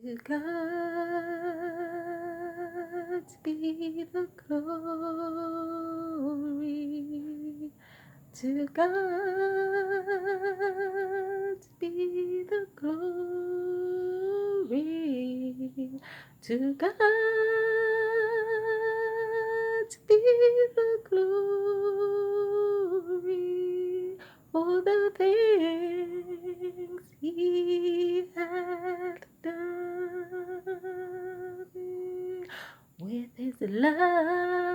To God be the glory. To God be the glory. To God be the glory for the things He hath done. With His love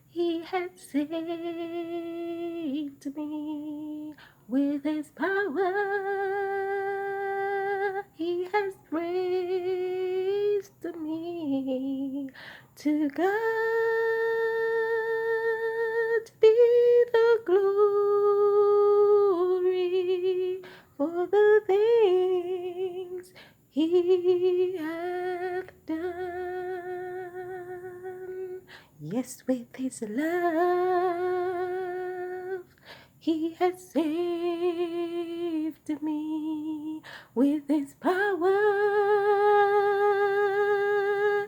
He hath saved me. With His power He has raised me. To God be the glory for the things He hath done. Yes, with His love He has saved me. With His power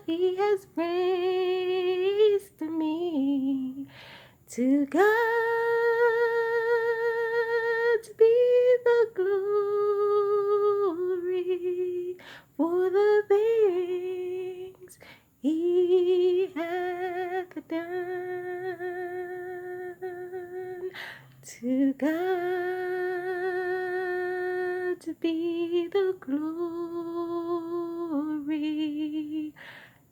He has raised me. To God be the glory for the things He hath done. To God be the glory.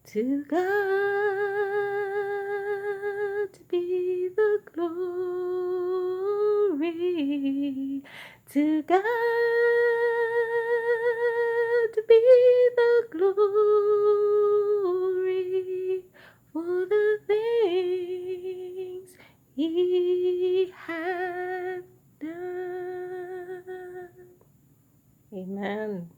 To God be the glory. To God be the glory for the things He hath done. Amen.